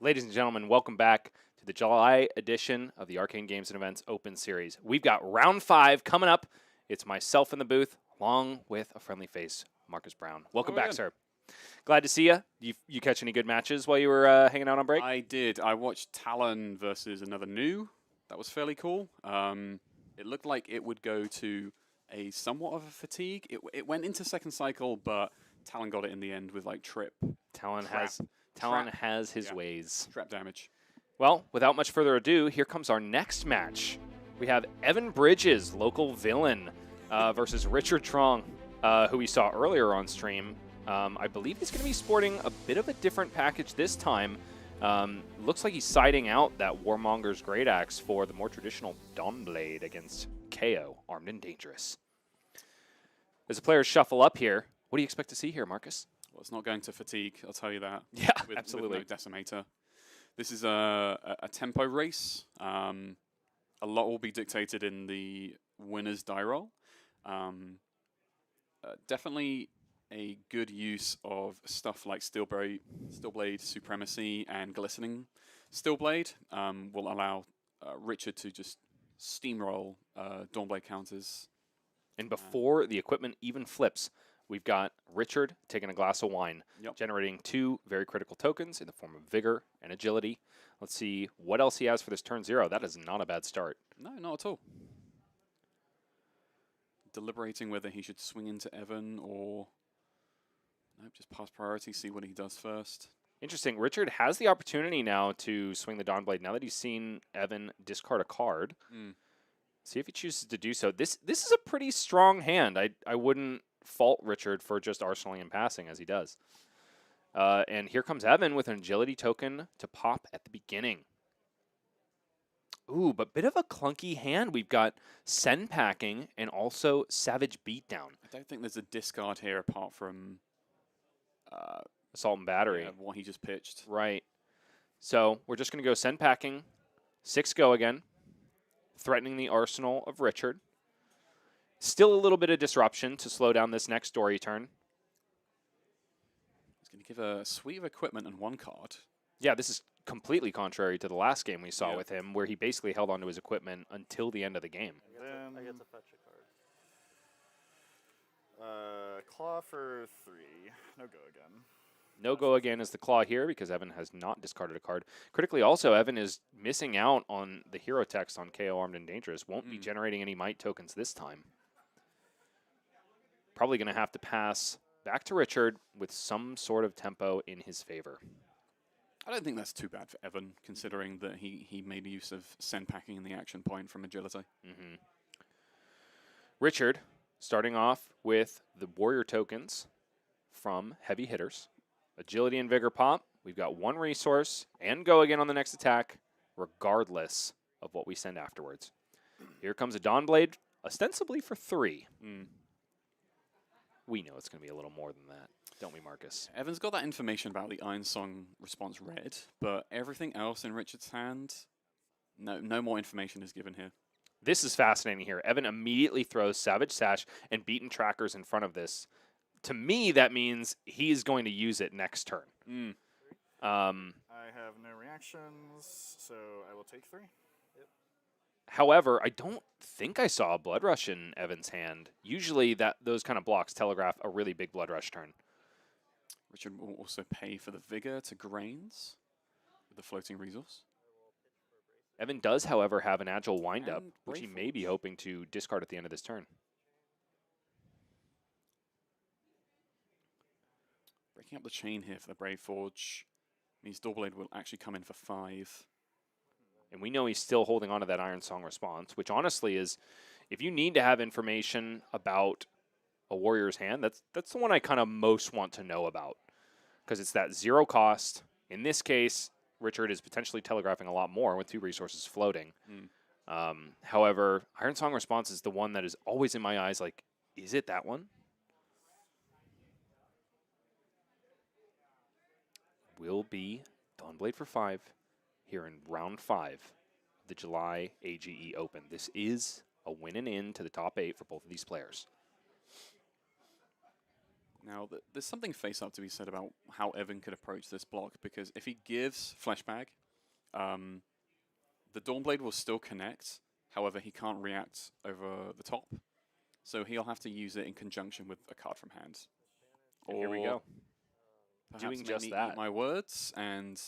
Ladies and gentlemen, welcome back to the July edition of the Arcane Games and Events Open Series. We've got round 5 coming up. It's myself in the booth, along with a friendly face, Marcus Brown. Welcome back, sir. Glad to see you. You catch any good matches while you were hanging out on break? I did. I watched Talon versus another new. That was fairly cool. It looked like it would go to a somewhat of a fatigue. It went into second cycle, but Talon got it in the end with like trip. Talon has his ways. Trap damage. Well, without much further ado, here comes our next match. We have Evan Bridges, local villain, versus Richard Truong, who we saw earlier on stream. I believe he's going to be sporting a bit of a different package this time. Looks like he's siding out that Warmonger's Great Axe for the more traditional Dawnblade against Kayo, armed and dangerous. As the players shuffle up here, what do you expect to see here, Marcus? Well, it's not going to fatigue, I'll tell you that. Yeah, absolutely. With no Decimator. This is a tempo race. A lot will be dictated in the winner's die roll. Definitely a good use of stuff like Steelblade Supremacy and Glistening Steelblade will allow Richard to just steamroll Dawnblade counters. And before the equipment even flips, we've got Richard taking a glass of wine, generating 2 very critical tokens in the form of Vigor and Agility. Let's see what else he has for this turn 0. That is not a bad start. No, not at all. Deliberating whether he should swing into Evan or... Nope, just pass priority, see what he does first. Interesting. Richard has the opportunity now to swing the Dawnblade now that he's seen Evan discard a card. See if he chooses to do so. This is a pretty strong hand. I wouldn't fault Richard for just arsenaling and passing as he does. And here comes Evan with an agility token to pop at the beginning. Ooh, but bit of a clunky hand. We've got Send Packing and also Savage Beatdown. I don't think there's a discard here apart from... Assault and Battery. Yeah, what he just pitched. Right. So we're just going to go Send Packing. 6 go again. Threatening the arsenal of Richard. Still a little bit of disruption to slow down this next story turn. He's going to give a suite of equipment and 1 card. Yeah, this is completely contrary to the last game we saw with him, where he basically held onto his equipment until the end of the game. I get to fetch a card. Claw for 3. No go again. No go again is the claw here because Evan has not discarded a card. Critically also, Evan is missing out on the hero text on KO Armed and Dangerous. Won't be generating any might tokens this time. Probably going to have to pass back to Richard with some sort of tempo in his favor. I don't think that's too bad for Evan, considering that he made use of Send Packing in the action point from Agility. Richard, starting off with the Warrior tokens from Heavy Hitters. Agility and Vigor pop. We've got 1 resource and go again on the next attack, regardless of what we send afterwards. Here comes a Dawnblade, ostensibly for 3. We know it's going to be a little more than that, don't we, Marcus? Evan's got that information about the Ironsong response read, but everything else in Richard's hand, no more information is given here. This is fascinating here. Evan immediately throws Savage Sash and Beaten Trackers in front of this. To me, that means he's going to use it next turn. I have no reactions, so I will take 3. However, I don't think I saw a Blood Rush in Evan's hand. Usually those kind of blocks telegraph a really big Blood Rush turn. Richard will also pay for the Vigor to Grains with the floating resource. Evan does, however, have an Agile Windup, which he may be hoping to discard at the end of this turn. Breaking up the chain here for the Brave Forge means Dawnblade will actually come in for 5. And we know he's still holding on to that Ironsong response, which honestly is, if you need to have information about a Warrior's hand, that's the one I kind of most want to know about. Because it's that 0 cost. In this case, Richard is potentially telegraphing a lot more with 2 resources floating. However, Ironsong response is the one that is always in my eyes like, is it that one? Will be Dawnblade for 5 here in round 5 of the July AGE Open. This is a win and in to the top 8 for both of these players. Now, there's something face-up to be said about how Evan could approach this block, because if he gives Fleshbag, the Dawnblade will still connect. However, he can't react over the top. So he'll have to use it in conjunction with a card from hand. And here we go. Perhaps Doing make just me that. eat my words, and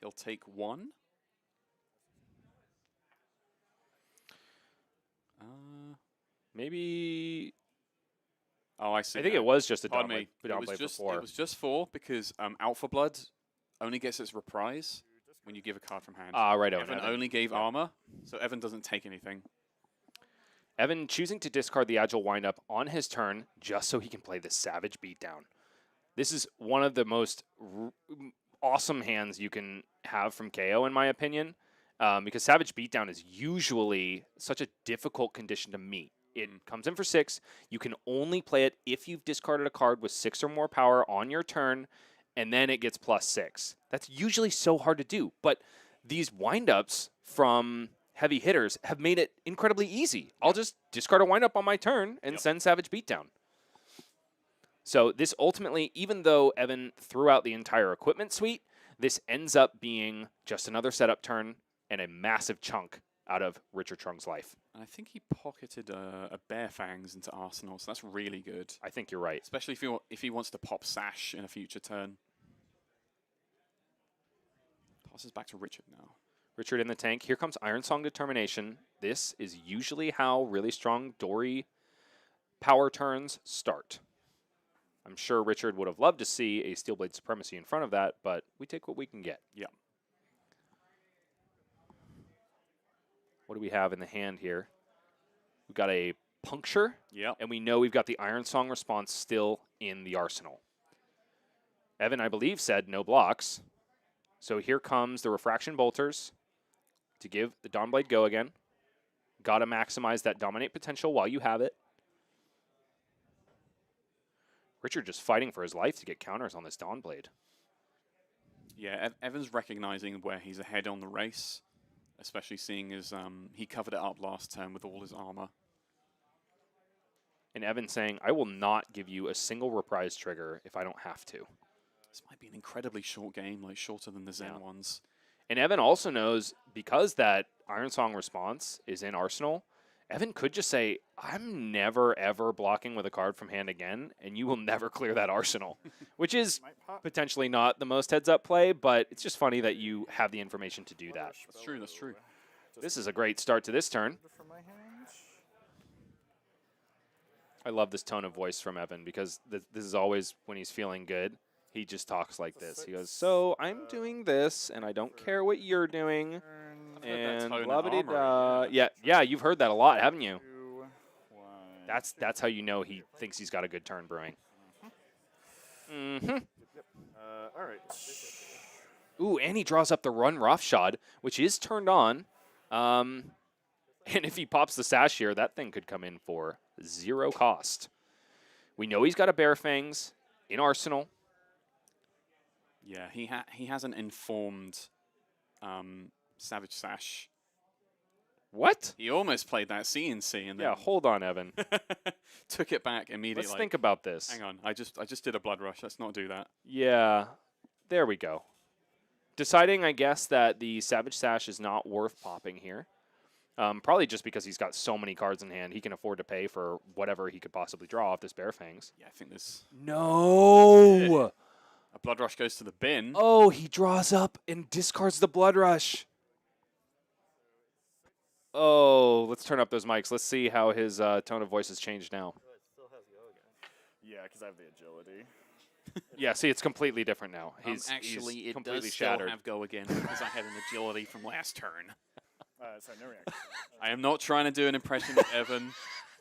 he'll take one. Maybe. Oh, I see. I think it was just a Pardon Dawnblade. me. It Before. was just 4 because Alpha Blood only gets its reprise when you give a card from hand. Ah, right. Evan only gave armor, so Evan doesn't take anything. Evan choosing to discard the Agile Windup on his turn just so he can play the Savage Beatdown. This is one of the most awesome hands you can have from Kayo, in my opinion, because Savage Beatdown is usually such a difficult condition to meet. It comes in for 6. You can only play it if you've discarded a card with 6 or more power on your turn, and then it gets +6. That's usually so hard to do, but these windups from heavy hitters have made it incredibly easy. I'll just discard a windup on my turn and send Savage Beatdown. So this ultimately, even though Evan threw out the entire equipment suite, this ends up being just another setup turn and a massive chunk out of Richard Truong's life. And I think he pocketed a Bear Fangs into Arsenal, so that's really good. I think you're right. Especially if he wants to pop Sash in a future turn. Passes back to Richard now. Richard in the tank. Here comes Ironsong Determination. This is usually how really strong Dory power turns start. I'm sure Richard would have loved to see a Steelblade Supremacy in front of that, but we take what we can get. Yeah. What do we have in the hand here? We've got a Puncture, Yep. and we know we've got the Ironsong response still in the arsenal. Evan, I believe, said no blocks. So here comes the Refraction Bolters to give the Dawnblade go again. Got to maximize that Dominate potential while you have it. Richard just fighting for his life to get counters on this Dawnblade. Yeah, Evan's recognizing where he's ahead on the race, especially seeing as he covered it up last turn with all his armor. And Evan saying, I will not give you a single reprise trigger if I don't have to. This might be an incredibly short game, like shorter than the Zen ones. And Evan also knows, because that Ironsong response is in Arsenal, Evan could just say, I'm never, ever blocking with a card from hand again, and you will never clear that Arsenal, which is potentially not the most heads-up play, but it's just funny that you have the information to do that. That's true, that's true. This is a great start to this turn. I love this tone of voice from Evan, because this is always when he's feeling good. He just talks like this. He goes, so I'm doing this, and I don't care what you're doing. And blah blah blah. Yeah, you've heard that a lot, haven't you? That's how you know he thinks he's got a good turn brewing. All right. Ooh, and he draws up the Run Roughshod, which is turned on. And if he pops the Sash here, that thing could come in for 0 cost. We know he's got a Bear Fangs in Arsenal. Yeah, he has an informed Savage Sash. What? He almost played that CNC and then hold on, Evan. took it back immediately. Let's think about this. Hang on, I just did a Blood Rush. Let's not do that. Yeah, there we go. Deciding, I guess, that the Savage Sash is not worth popping here. Probably just because he's got so many cards in hand, he can afford to pay for whatever he could possibly draw off this Bear Fangs. Yeah, I think this. No! A Blood Rush goes to the bin. Oh, he draws up and discards the Blood Rush. Oh, let's turn up those mics. Let's see how his tone of voice has changed now. Yeah, because I have the agility. Yeah, see, it's completely different now. He's Actually, it completely does still shattered. have go again because I had an agility from last turn. Sorry, no reaction. I am not trying to do an impression of Evan.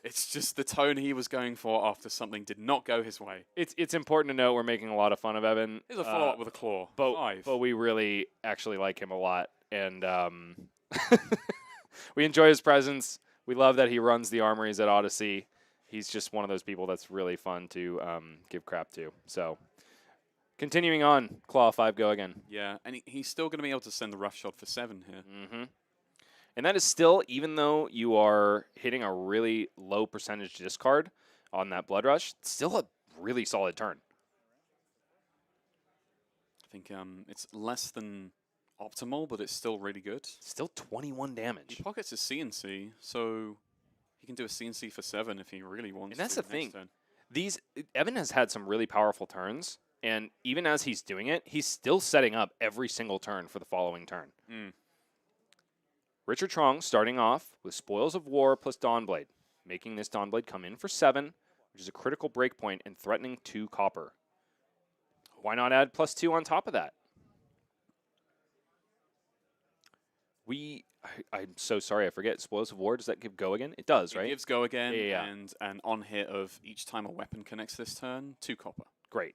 It's just the tone he was going for after something did not go his way. It's important to note we're making a lot of fun of Evan. Here's a follow-up with a claw. But we really actually like him a lot. And we enjoy his presence. We love that he runs the armories at Odyssey. He's just one of those people that's really fun to give crap to. So, continuing on, Claw 5 go again. Yeah, and he's still going to be able to send the Roughshod for 7 here. Mm-hmm. And that is still, even though you are hitting a really low percentage discard on that Blood Rush, still a really solid turn. I think it's less than optimal, but it's still really good. Still 21 damage. He pockets his CNC, so he can do a CNC for 7 if he really wants And that's to the thing. next turn. Evan has had some really powerful turns, and even as he's doing it, he's still setting up every single turn for the following turn. Richard Truong starting off with Spoils of War plus Dawnblade, making this Dawnblade come in for 7, which is a critical breakpoint and threatening 2 copper. Why not add +2 on top of that? I'm so sorry, I forget. Spoils of War, does that give go again? It does, right? It gives go again, Yeah. and an on hit of each time a weapon connects this turn, 2 copper. Great.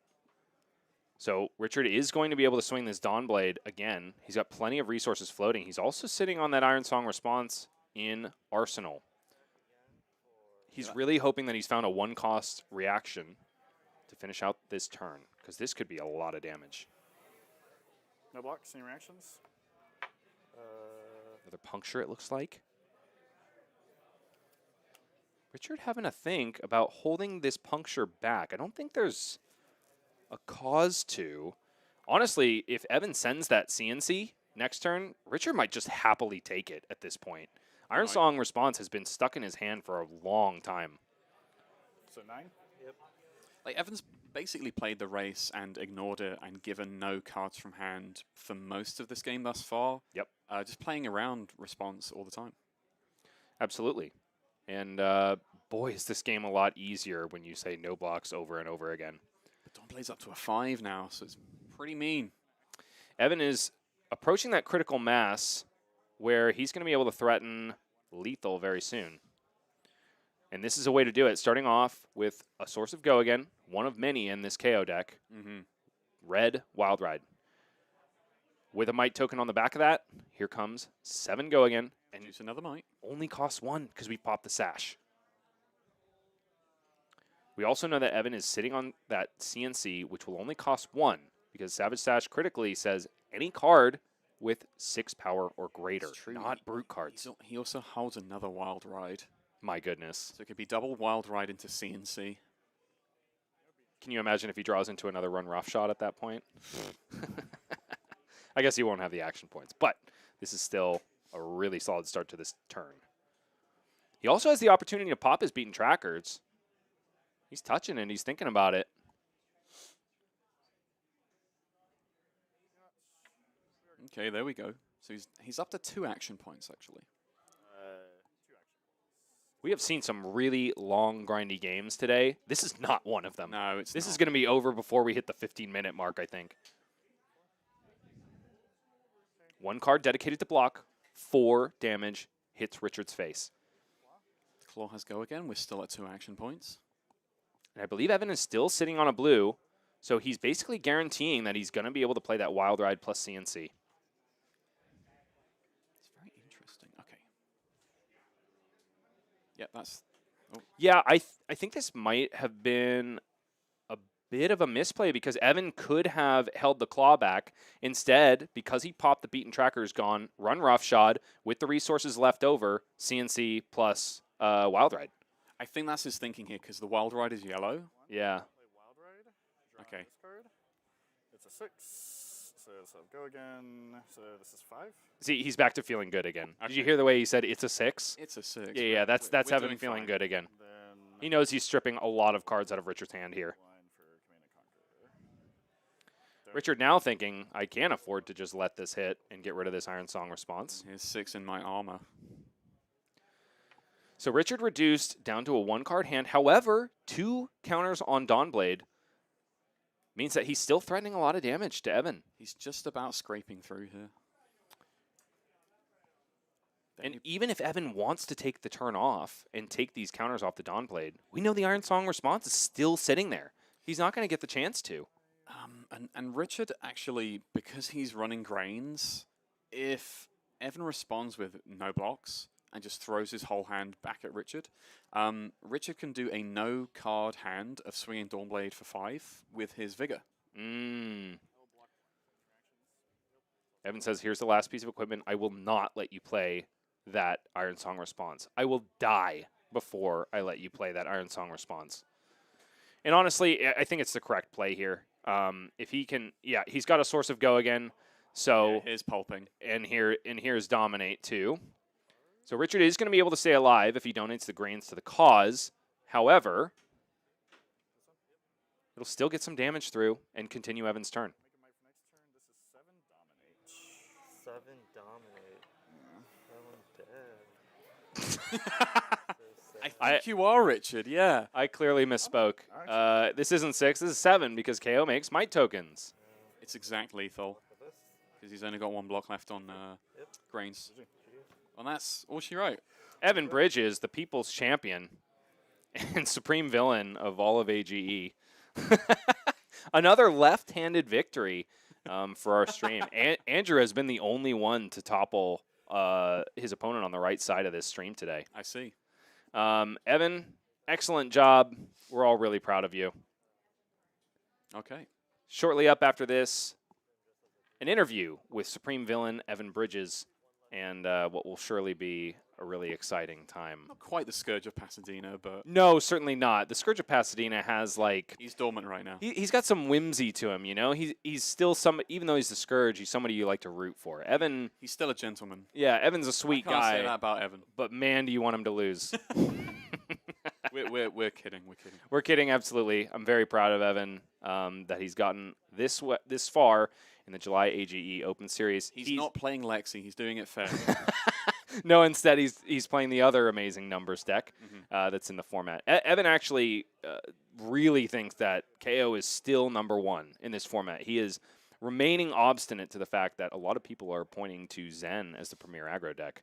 So Richard is going to be able to swing this Dawnblade again. He's got plenty of resources floating. He's also sitting on that Ironsong response in Arsenal. He's really hoping that he's found a 1-cost reaction to finish out this turn, because this could be a lot of damage. No blocks, any reactions? Another puncture, it looks like. Richard having a think about holding this puncture back. I don't think there's a cause to. Honestly, if Evan sends that CNC next turn, Richard might just happily take it at this point. Ironsong response has been stuck in his hand for a long time. So 9? Yep. Like, Evans basically played the race and ignored it and given no cards from hand for most of this game thus far. Yep. Just playing around response all the time. Absolutely. And boy, is this game a lot easier when you say no blocks over and over again. But Dawnblade's up to a 5 now, so it's pretty mean. Evan is approaching that critical mass where he's going to be able to threaten lethal very soon. And this is a way to do it, starting off with a source of go again, one of many in this KO deck. Red Wild Ride. With a might token on the back of that, here comes 7 go again. And use another might. Only costs 1 because we popped the sash. We also know that Evan is sitting on that CNC, which will only cost 1 because Savage Sash critically says any card with 6 power or greater, not brute cards. He also holds another Wild Ride. My goodness. So it could be double Wild Ride into CNC. Can you imagine if he draws into another run rough shot at that point? I guess he won't have the action points, but this is still a really solid start to this turn. He also has the opportunity to pop his beaten trackers. He's touching it. He's thinking about it. Okay, there we go. So he's up to 2 action points, actually. 2 action. We have seen some really long, grindy games today. This is not one of them. No, it's This not. is going to be over before we hit the 15-minute mark, I think. 1 card dedicated to block, 4 damage, hits Richard's face. Claw has go again. We're still at 2 action points. And I believe Evan is still sitting on a blue, so he's basically guaranteeing that he's going to be able to play that Wild Ride plus CNC. It's very interesting. Okay. Yeah, that's... Oh. Yeah, I think this might have been a bit of a misplay because Evan could have held the claw back. Instead, because he popped the beaten trackers, gone run roughshod with the resources left over, CNC plus Wild Ride. I think that's his thinking here because the Wild Ride is yellow. Yeah. Play Wild Ride. Draw Okay. this card. It's a 6. So go again. So this is 5. See, he's back to feeling good again. Did you Okay. hear the way he said it's a 6? It's a 6. Yeah, that's We're Evan doing feeling fine. good again. Then He knows he's stripping a lot of cards out of Richard's hand here. line for Command and Conquer. Richard now thinking, I can't afford to just let this hit and get rid of this Ironsong response. Here's 6 in my armor. So Richard reduced down to a 1-card hand. However, 2 counters on Dawnblade means that he's still threatening a lot of damage to Evan. He's just about scraping through here. And even if Evan wants to take the turn off and take these counters off the Dawnblade, we know the Ironsong response is still sitting there. He's not going to get the chance to. And Richard actually, because he's running grains, if Evan responds with no blocks and just throws his whole hand back at Richard, Richard can do a no-card hand of swinging Dawnblade for 5 with his Vigor. Evan says, here's the last piece of equipment. I will not let you play that Ironsong response. I will die before I let you play that Ironsong response. And honestly, I think it's the correct play here. If he can, yeah, he's got a source of go again. So Yeah, here's pulping. and here's dominate too. So Richard is going to be able to stay alive if he donates the grains to the cause. However, it'll still get some damage through and continue Evan's turn. Seven dominate. I think you are, Richard. Yeah. I clearly misspoke. This isn't 6, this is 7 because KO makes might tokens. It's exact lethal because he's only got 1 block left on grains. And that's all she wrote. Evan Bridges, the people's champion and supreme villain of all of AGE. Another left-handed victory for our stream. Andrew has been the only one to topple his opponent on the right side of this stream today. I see. Evan, excellent job. We're all really proud of you. Okay. Shortly up after this, an interview with supreme villain Evan Bridges and what will surely be a really exciting time. Not quite the Scourge of Pasadena, but No, certainly not. The Scourge of Pasadena has, like... he's dormant right now. He's got some whimsy to him, you know? He's still some... Even though he's the Scourge, he's somebody you like to root for. Evan... He's still a gentleman. Yeah, Evan's a sweet I can't guy. say that about Evan. But man, do you want him to lose. We're kidding. We're kidding. We're kidding, absolutely. I'm very proud of Evan that he's gotten this far in the July AGE Open Series. He's not playing Lexi. He's doing it fair. No, instead he's playing the other amazing numbers deck that's in the format. Evan actually really thinks that KO is still #1 in this format. He is remaining obstinate to the fact that a lot of people are pointing to Zen as the premier aggro deck.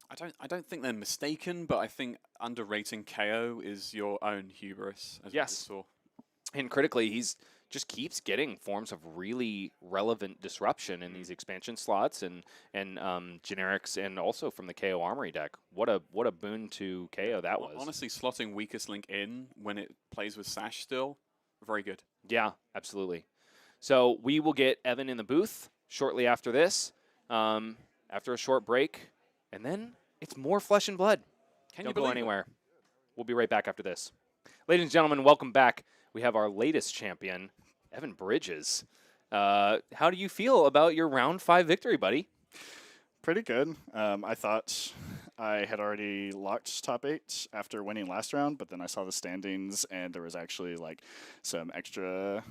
I don't think they're mistaken, but I think underrating KO is your own hubris. As we just saw. And critically, he's just keeps getting forms of really relevant disruption in these expansion slots and generics, and also from the KO Armory deck. What a boon to KO that was. Honestly, slotting Weakest Link in when it plays with Sash still, very good. Yeah, absolutely. So we will get Evan in the booth shortly after this, after a short break, and then it's more flesh and blood. Don't go anywhere. We'll be right back after this. Ladies and gentlemen, welcome back. We have our latest champion, Evan Bridges. How do you feel about your round 5 victory, buddy? Pretty good. I thought I had already locked top 8 after winning last round, but then I saw the standings, and there was actually like some extra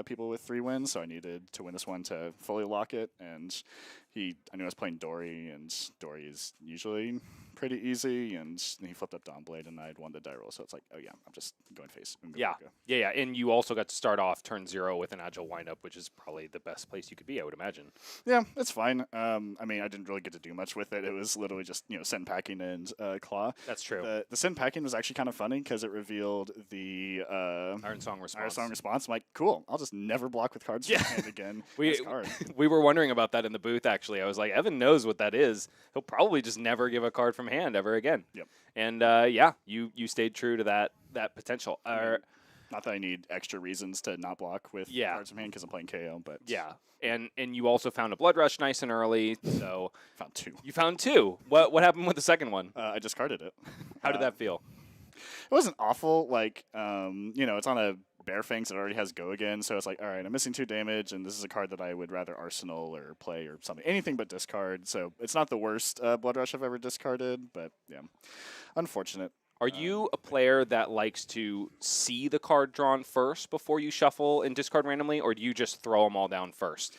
people with 3 wins, so I needed to win this one to fully lock it. And I knew I was playing Dory, and Dory is usually pretty easy, and he flipped up Dawnblade, and I had won the die roll, so it's like, oh yeah, I'm just going face. Yeah, and you also got to start off turn 0 with an agile windup, which is probably the best place you could be, I would imagine. Yeah, it's fine. I mean, I didn't really get to do much with it. It was literally just, send packing and claw. That's true. The send packing was actually kind of funny because it revealed the Ironsong response. I'm like, cool, I'll just never block with cards from hand again. We were wondering about that in the booth, actually. I was like, Evan knows what that is. He'll probably just never give a card from hand ever again. Yep. And you stayed true to that potential. Not that I need extra reasons to not block with cards from hand because I'm playing KO, but yeah. And you also found a Blood Rush nice and early, so found 2. You found 2. What happened with the second one? I discarded it. How did that feel? It wasn't awful. Like, it's on a Bear Fangs that already has Go again, so it's like, all right, I'm missing 2 damage, and this is a card that I would rather arsenal or play or something. Anything but discard, so it's not the worst Blood Rush I've ever discarded, but yeah, unfortunate. Are you a player that likes to see the card drawn first before you shuffle and discard randomly, or do you just throw them all down first?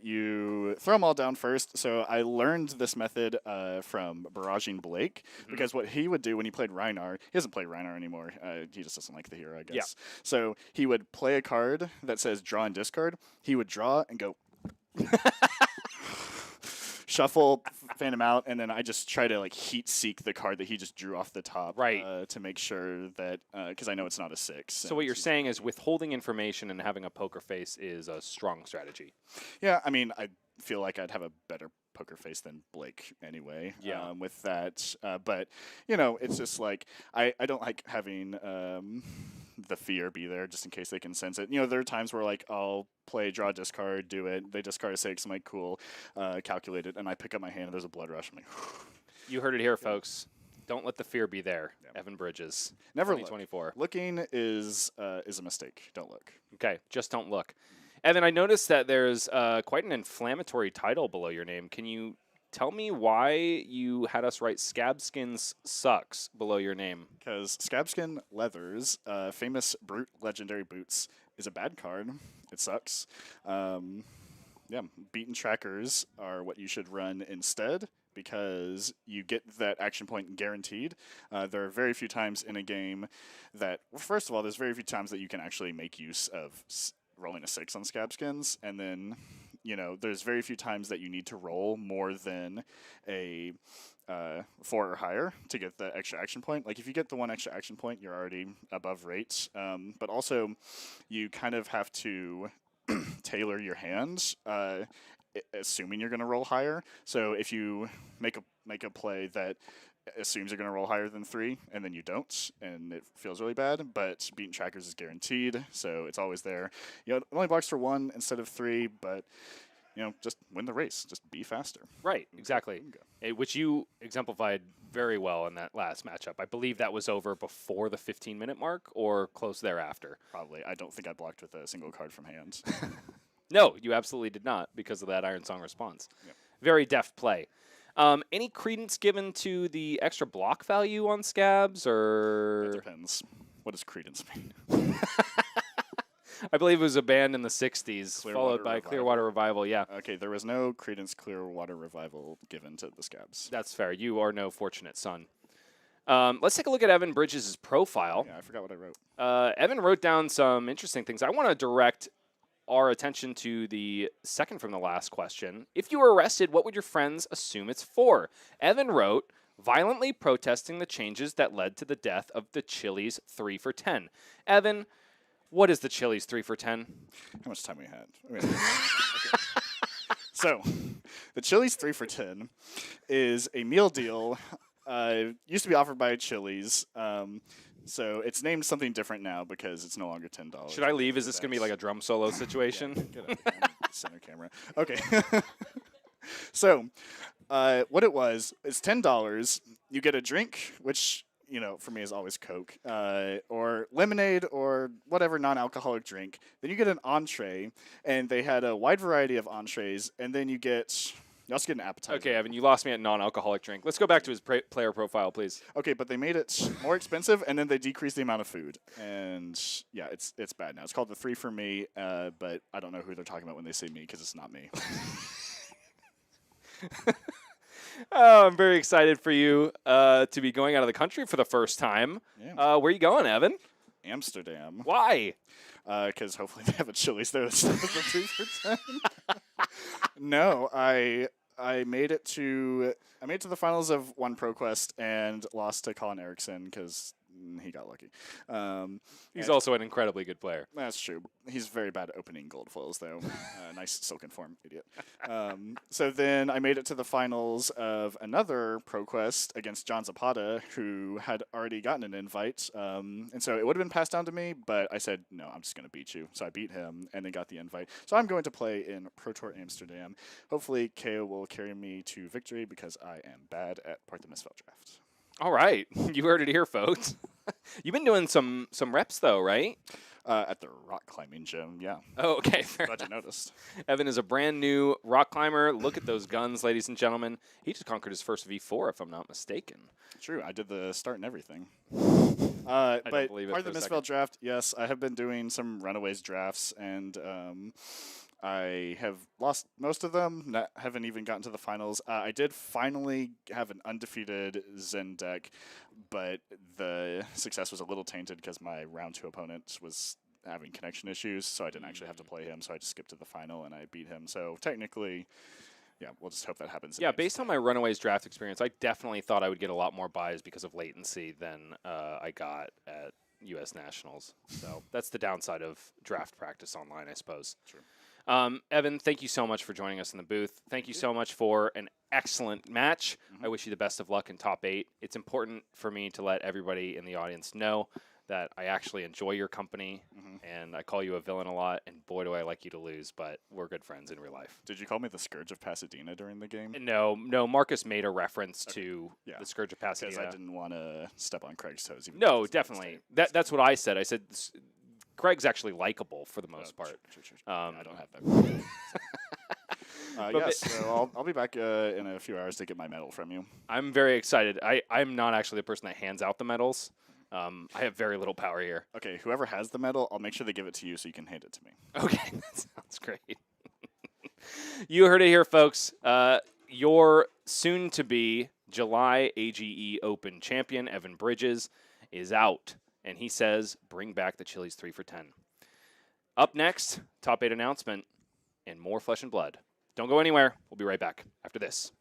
You throw them all down first. So I learned this method from barraging Blake, because what he would do when he played Rhinar, he doesn't play Rhinar anymore. He just doesn't like the hero, I guess. Yeah. So he would play a card that says draw and discard. He would draw and go... shuffle, fan him out, and then I just try to heat seek the card that he just drew off the top, to make sure that because I know it's not a 6. So what you're saying is withholding information and having a poker face is a strong strategy. Yeah, I mean, I feel like I'd have a better poker face than Blake anyway. Yeah. With that, but it's just like I don't like having the fear be there just in case they can sense it. There are times where I'll play draw discard, do it. They discard a 6. I'm like, cool, calculate it, and I pick up my hand and there's a Blood Rush. I'm like, you heard it here, folks. Don't let the fear be there. Yeah. Evan Bridges. Never look. 2024. Looking is a mistake. Don't look. Okay, just don't look. Evan, I noticed that there's quite an inflammatory title below your name. Can you tell me why you had us write Scabskins Sucks below your name? Because Scabskin Leathers, famous brute legendary boots, is a bad card. It sucks. Yeah, beaten trackers are what you should run instead because you get that action point guaranteed. There are very few times in a game that, well, first of all, there's very few times that you can actually make use of rolling a 6 on Scabskins, and then, you know, there's very few times that you need to roll more than a 4 or higher to get the extra action point. Like, if you get the 1 extra action point, you're already above rates. But also, you kind of have to tailor your hands, assuming you're going to roll higher. So if you make a play that assumes you're going to roll higher than 3, and then you don't, and it feels really bad, but beaten trackers is guaranteed, so it's always there. You know, it only blocks for 1 instead of 3, but, you know, just win the race. Just be faster. Right, exactly. Which you exemplified very well in that last matchup. I believe that was over before the 15-minute mark or close thereafter. Probably. I don't think I blocked with a single card from hand. No, you absolutely did not because of that Ironsong response. Yep. Very deft play. Any credence given to the extra block value on Scabs, or? That depends. What does credence mean? I believe it was a band in the 60s, Clearwater followed by Revival. Clearwater Revival, yeah. Okay, there was no credence Clearwater Revival given to the Scabs. That's fair. You are no fortunate son. Let's take a look at Evan Bridges' profile. Yeah, I forgot what I wrote. Evan wrote down some interesting things. I want to direct our attention to the second from the last question. If you were arrested, what would your friends assume it's for? Evan wrote, violently protesting the changes that led to the death of the Chili's 3 for 10. Evan, what is the Chili's 3 for 10? How much time we had? Okay. So, the Chili's 3 for 10 is a meal deal. Used to be offered by Chili's. So it's named something different now because it's no longer $10. Should I leave? Is this going to be like a drum solo situation? Yeah, get out. Center camera. Okay. So, what it was, it's $10. You get a drink, which, you know, for me is always Coke, or lemonade, or whatever non-alcoholic drink. Then you get an entree, and they had a wide variety of entrees, and then you also get an appetizer. Okay, Evan, you lost me at non-alcoholic drink. Let's go back to his player profile, please. Okay, but they made it more expensive, and then they decreased the amount of food. And, yeah, it's bad now. It's called the 3 for me, but I don't know who they're talking about when they say me, because it's not me. Oh, I'm very excited for you to be going out of the country for the first time. Yeah. Where are you going, Evan? Amsterdam. Why? Because hopefully they have a Chili's there that's not the 3 for 10. No, I made it to the finals of one ProQuest and lost to Colin Erickson because he got lucky. He's also an incredibly good player. That's true. He's very bad at opening gold foils, though. Nice silken form, idiot. So then I made it to the finals of another ProQuest against John Zapata, who had already gotten an invite. And so it would have been passed down to me, but I said, no, I'm just going to beat you. So I beat him and then got the invite. So I'm going to play in Pro Tour Amsterdam. Hopefully, Kayo will carry me to victory because I am bad at Part the Misfell Draft. All right. You heard it here, folks. You've been doing some reps, though, right? At the rock climbing gym, yeah. Oh, okay. Fair Glad enough. you noticed. Evan is a brand new rock climber. Look at those guns, ladies and gentlemen. He just conquered his first V4, if I'm not mistaken. True, I did the start and everything. don't But believe it part of for the a Misfell draft, yes, I have been doing some Runaways drafts, and I have lost most of them. Haven't even gotten to the finals. I did finally have an undefeated Zen deck, but the success was a little tainted because my round 2 opponent was having connection issues, so I didn't actually have to play him, so I just skipped to the final and I beat him. So technically, yeah, we'll just hope that happens. Yeah, based on my Runaways draft experience, I definitely thought I would get a lot more buys because of latency than I got at U.S. Nationals. So that's the downside of draft practice online, I suppose. True. Evan, thank you so much for joining us in the booth. Thank you so much for an excellent match. I wish you the best of luck in top 8. It's important for me to let everybody in the audience know that I actually enjoy your company, and I call you a villain a lot, and boy, do I like you to lose, but we're good friends in real life. Did you call me the Scourge of Pasadena during the game? No, Marcus made a reference to the Scourge of Because Pasadena. I didn't want to step on Craig's toes. Even No, definitely. That's what I said. I said Craig's actually likable for the most part. Sure. I don't have that. But Yes, so I'll be back in a few hours to get my medal from you. I'm very excited. I'm not actually the person that hands out the medals. I have very little power here. Okay, whoever has the medal, I'll make sure they give it to you so you can hand it to me. Okay, that sounds great. You heard it here, folks. Your soon-to-be July AGE Open champion, Evan Bridges, is out, and he says, bring back the Chili's 3 for 10. Up next, top 8 announcement and more Flesh and Blood. Don't go anywhere. We'll be right back after this.